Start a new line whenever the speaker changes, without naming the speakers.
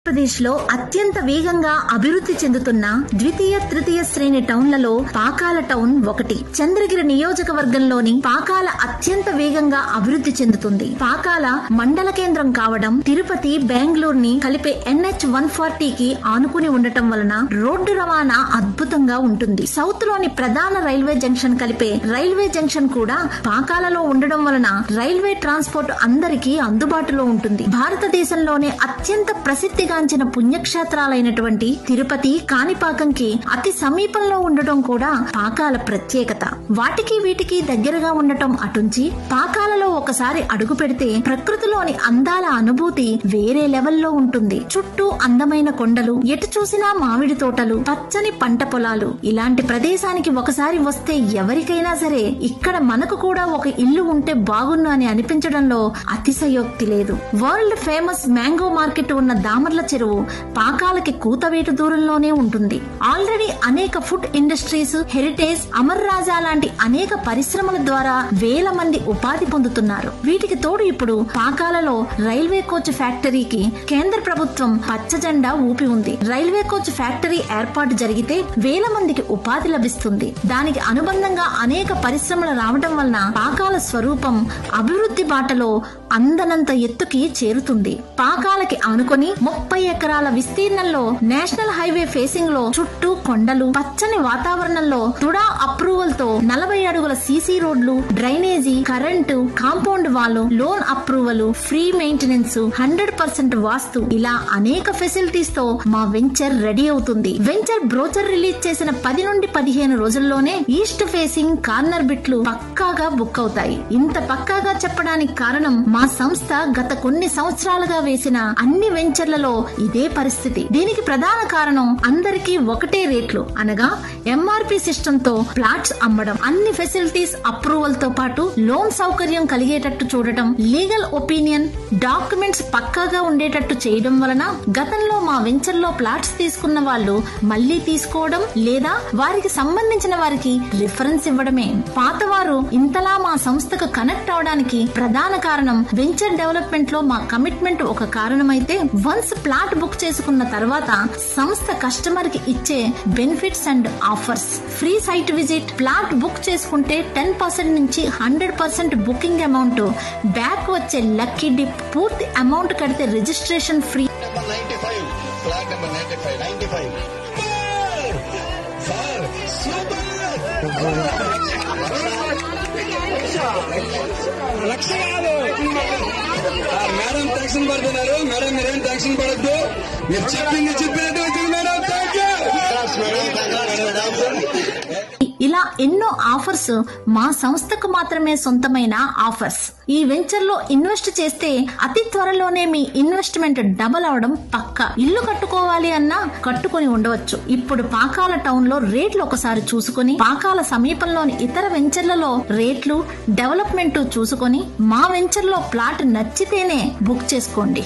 ఆంధ్రప్రదేశ్ లో అత్యంత వేగంగా అభివృద్ధి చెందుతున్న ద్వితీయ తృతీయ శ్రేణి టౌన్లలో పాకాల టౌన్ ఒకటి. చంద్రగిరి నియోజకవర్గంలోని పాకాల అత్యంత వేగంగా అభివృద్ధి చెందుతుంది. పాకాల మండల కేంద్రం కావడం, తిరుపతి, బెంగళూరుని కలిపే NH-140 కి ఆనుకుని ఉండటం వలన రోడ్డు రవాణా అద్భుతంగా ఉంటుంది. సౌత్ లోని ప్రధాన రైల్వే జంక్షన్ కలిపే రైల్వే జంక్షన్ కూడా పాకాలలో ఉండడం వలన రైల్వే ట్రాన్స్పోర్ట్ అందరికీ అందుబాటులో ఉంటుంది. భారతదేశంలోనే అత్యంత ప్రసిద్ధిగాంచిన పుణ్యక్షేత్రాలైనటువంటి తిరుపతి, కాణిపాకంకి అతి సమీపంలో ఉండటం కూడా పాకాల ప్రత్యేకత. వాటికి వీటికి దగ్గరగా ఉండటం అటుంచి పాకాలలో ఒకసారి అడుగు పెడితే ప్రకృతిలోని అందాల అనుభూతి వేరే లెవెల్లో ఉంటుంది. చుట్టూ అందమైన కొండలు, ఎటు చూసినా మామిడి తోటలు, పచ్చని పంట పొలాలు. ఇలాంటి ప్రదేశానికి ఒకసారి వస్తే ఎవరికైనా సరే ఇక్కడ మనకు కూడా ఒక ఇల్లు ఉంటే బాగున్ను అని అనిపించడంలో అతిశయోక్తి లేదు. వరల్డ్ ఫేమస్ మ్యాంగో మార్కెట్ ఉన్న దామర్ల చెరువు పాకాలకి కూతవేటు దూరంలోనే ఉంటుంది. ఆల్రెడీ అనేక ఫుడ్ ఇండస్ట్రీస్, హెరిటేజ్, అమర్ రాజా లాంటి అనేక పరిశ్రమల ద్వారా వేల మంది ఉపాధి పొందుతున్నారు. వీటికి తోడు ఇప్పుడు పాకాలలో రైల్వే కోచ్ ఫ్యాక్టరీకి కేంద్ర ప్రభుత్వం పచ్చ జెండా ఊపి ఉంది. రైల్వే కోచ్ ఫ్యాక్టరీ ఏర్పాటు జరిగితే వేల మందికి ఉపాధి లభిస్తుంది. దానికి అనుబంధంగా అనేక పరిశ్రమలు రావడం వలన పాకాల స్వరూపం అభివృద్ధి బాటలో అందనంత ఎత్తుకి చేరుతుంది. పాకాలకి ఆనుకొని 30 ఎకరాల విస్తీర్ణంలో నేషనల్ హైవే ఫేసింగ్ లో చుట్టూ కొండలు, పచ్చని వాతావరణంలో తుడా అప్రూవల్ తో 40 అడుగుల సీసీ రోడ్లు, drainage, current, compound wall, loan approval, free maintenance, 100% వాస్తు, ఇలా అనేక ఫెసిలిటీస్ తో మా వెంచర్ రెడీ అవుతుంది. వెంచర్ బ్రోచర్ రిలీజ్ చేసిన 10 నుండి 15 రోజుల్లోనే ఈస్ట్ ఫేసింగ్ కార్నర్ బిట్లు పక్కాగా బుక్ అవుతాయి. ఇంత పక్కాగా చెప్పడానికి కారణం మా సంస్థ గత కొన్ని సంవత్సరాలుగా వేసిన అన్ని వెంచర్లలో ఇదే పరిస్థితి. దీనికి ప్రధాన కారణం అందరికీ ఒకటే రేట్లు అనగా MRP సిస్టమ్ తో ప్లాట్స్ అమ్మడం, అన్ని ఫెసిలిటీస్ అప్రూవల్ తో పాటు లోన్ సౌకర్యం కలిగేటట్టు చూడటం, లీగల్ ఒపీనియన్, డాక్యుమెంట్స్ పక్కాగా ఉండేటట్టు చేయడం వలన గతంలో మా వెంచర్ లో ప్లాట్స్ తీసుకున్న వాళ్ళు మళ్లీ తీసుకోవడం లేదా వారికి సంబంధించిన వారికి రిఫరెన్స్ ఇవ్వడమే. పాతవారు ఇంతలా మా సంస్థకు కనెక్ట్ అవడానికి ప్రధాన కారణం వెంచర్ డెవలప్మెంట్ లో మా కమిట్మెంట్ ఒక కారణమైతే, వన్స్ ప్లాట్ బుక్ చేసుకున్న తర్వాత సంస్థ కస్టమర్ కి ఇచ్చే benefits and offers, free site visit, plot book చేసుకుంటే 10% నుంచి 100% బుకింగ్ అమౌంట్ బ్యాక్ వచ్చే లక్కీ డిప్, పూర్తి అమౌంట్ కడితే రిజిస్ట్రేషన్ ఫ్రీ.
మేడం టెన్షన్ పడుతున్నారు. మేడం మీరేం టెన్షన్ పడద్దు, మీరు చెప్పినట్టు వచ్చింది మేడం.
ఇలా ఎన్నో ఆఫర్స్ మా సంస్థకు మాత్రమే సొంతమైన ఆఫర్స్. ఈ వెంచర్ లో ఇన్వెస్ట్ చేస్తే అతి త్వరలోనే మీ ఇన్వెస్ట్మెంట్ డబల్ అవడం పక్కా. ఇల్లు కట్టుకోవాలి అన్నా కట్టుకుని ఉండవచ్చు. ఇప్పుడు పాకాల టౌన్ లో రేట్లు ఒకసారి చూసుకుని, పాకాల సమీపంలోని ఇతర వెంచర్లలో రేట్లు, డెవలప్మెంట్ చూసుకుని మా వెంచర్ లో ప్లాట్ నచ్చితేనే బుక్ చేసుకోండి.